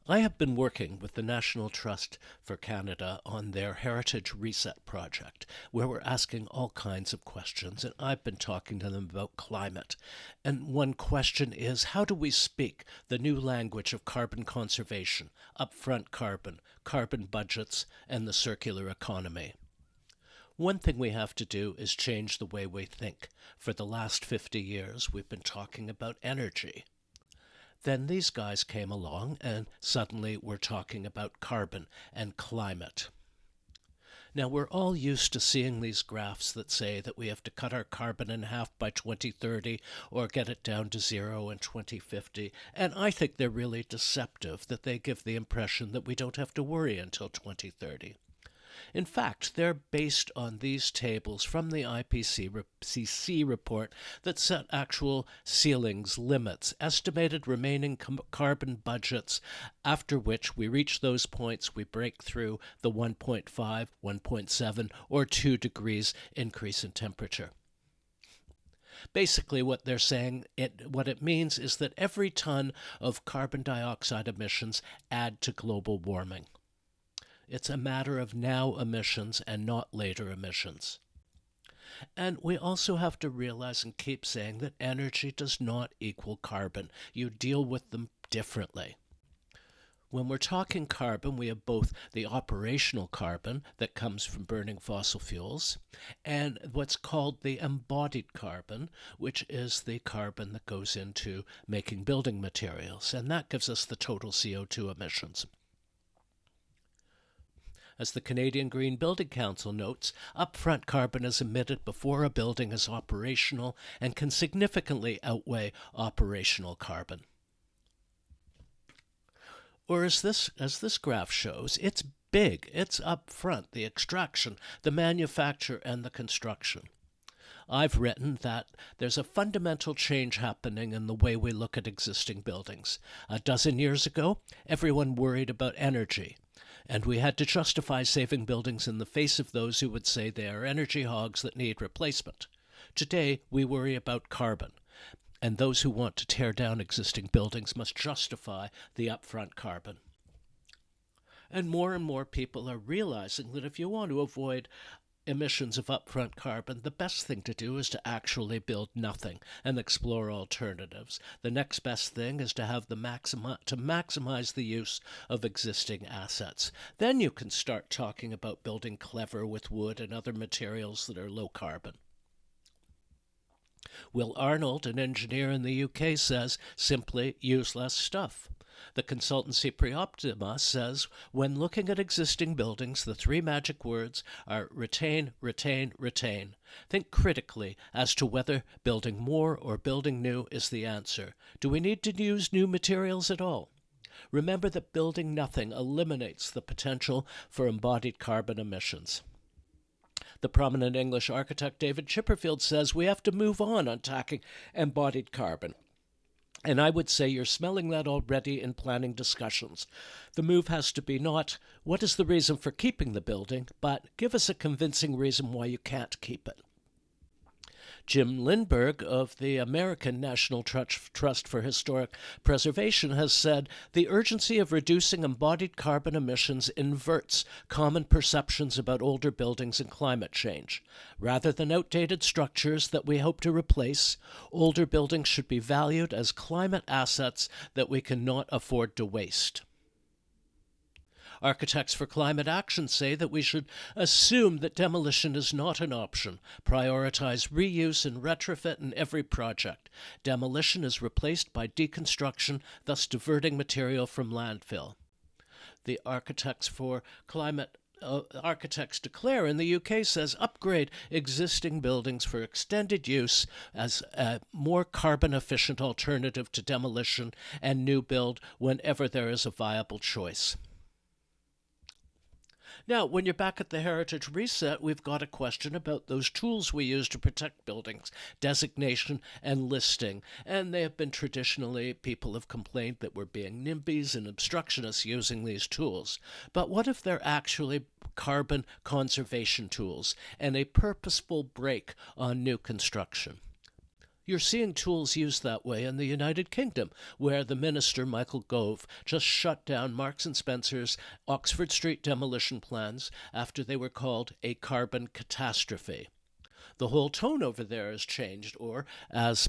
I have been working with the National Trust for Canada on their Heritage Reset project, where we're asking all kinds of questions, and I've been talking to them about climate. And one question is, how do we speak the new language of carbon conservation, upfront carbon, carbon budgets, and the circular economy? One thing we have to do is change the way we think. For the last 50 years, we've been talking about energy. Then these guys came along and suddenly we're talking about carbon and climate. Now, we're all used to seeing these graphs that say that we have to cut our carbon in half by 2030 or get it down to zero in 2050. And I think they're really deceptive, that they give the impression that we don't have to worry until 2030. In fact, they're based on these tables from the IPCC report that set actual ceilings, limits, estimated remaining carbon budgets, after which we reach those points, we break through the 1.5, 1.7, or 2 degrees increase in temperature. Basically, what they're saying, what it means is that every ton of carbon dioxide emissions add to global warming. It's a matter of now emissions and not later emissions. And we also have to realize and keep saying that energy does not equal carbon. You deal with them differently. When we're talking carbon, we have both the operational carbon that comes from burning fossil fuels and what's called the embodied carbon, which is the carbon that goes into making building materials. And that gives us the total CO2 emissions. As the Canadian Green Building Council notes, upfront carbon is emitted before a building is operational and can significantly outweigh operational carbon. Or as this graph shows, it's big. It's upfront, the extraction, the manufacture, and the construction. I've written that there's a fundamental change happening in the way we look at existing buildings. A dozen years ago, everyone worried about energy, and we had to justify saving buildings in the face of those who would say they are energy hogs that need replacement. Today, we worry about carbon, and those who want to tear down existing buildings must justify the upfront carbon. And more people are realizing that if you want to avoid emissions of upfront carbon, the best thing to do is to actually build nothing and explore alternatives. The next best thing is to have to maximize the use of existing assets. Then you can start talking about building clever with wood and other materials that are low carbon. Will Arnold, an engineer in the UK, says simply use less stuff. The consultancy Preoptima says when looking at existing buildings, the three magic words are retain, retain, retain. Think critically as to whether building more or building new is the answer. Do we need to use new materials at all? Remember that building nothing eliminates the potential for embodied carbon emissions. The prominent English architect David Chipperfield says we have to move on tackling embodied carbon. And I would say you're smelling that already in planning discussions. The move has to be not, what is the reason for keeping the building, but give us a convincing reason why you can't keep it. Jim Lindbergh of the American National Trust for Historic Preservation has said the urgency of reducing embodied carbon emissions inverts common perceptions about older buildings and climate change. Rather than outdated structures that we hope to replace, older buildings should be valued as climate assets that we cannot afford to waste. Architects for Climate Action say that we should assume that demolition is not an option. Prioritize reuse and retrofit in every project. Demolition is replaced by deconstruction, thus diverting material from landfill. The Architects Declare in the UK says upgrade existing buildings for extended use as a more carbon efficient alternative to demolition and new build whenever there is a viable choice. Now, when you're back at the Heritage Reset, we've got a question about those tools we use to protect buildings, designation and listing. And they have been traditionally, people have complained that we're being NIMBYs and obstructionists using these tools. But what if they're actually carbon conservation tools and a purposeful break on new construction? You're seeing tools used that way in the United Kingdom, where the minister, Michael Gove, just shut down Marks and Spencer's Oxford Street demolition plans after they were called a carbon catastrophe. The whole tone over there has changed, or as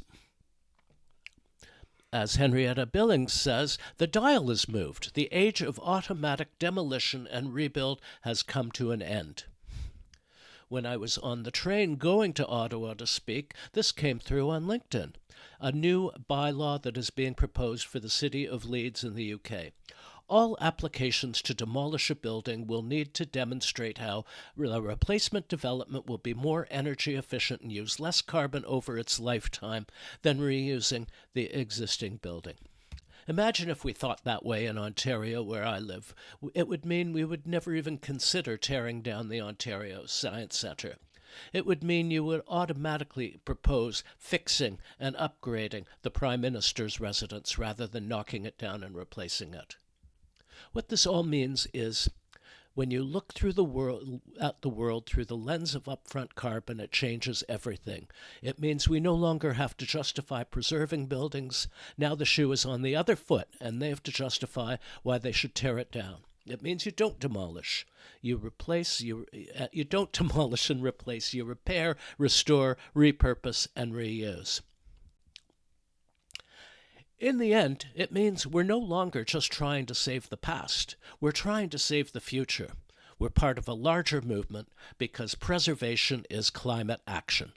Henrietta Billings says, the dial is moved. The age of automatic demolition and rebuild has come to an end. When I was on the train going to Ottawa to speak, this came through on LinkedIn. A new bylaw that is being proposed for the city of Leeds in the UK. All applications to demolish a building will need to demonstrate how the replacement development will be more energy efficient and use less carbon over its lifetime than reusing the existing building. Imagine if we thought that way in Ontario, where I live. It would mean we would never even consider tearing down the Ontario Science Centre. It would mean you would automatically propose fixing and upgrading the Prime Minister's residence rather than knocking it down and replacing it. What this all means is when you look through at the world through the lens of upfront carbon, it changes everything. It means we no longer have to justify preserving buildings. Now the shoe is on the other foot, and they have to justify why they should tear it down. It means you don't demolish. You don't demolish and replace. You repair, restore, repurpose, and reuse. In the end, it means we're no longer just trying to save the past. We're trying to save the future. We're part of a larger movement because preservation is climate action.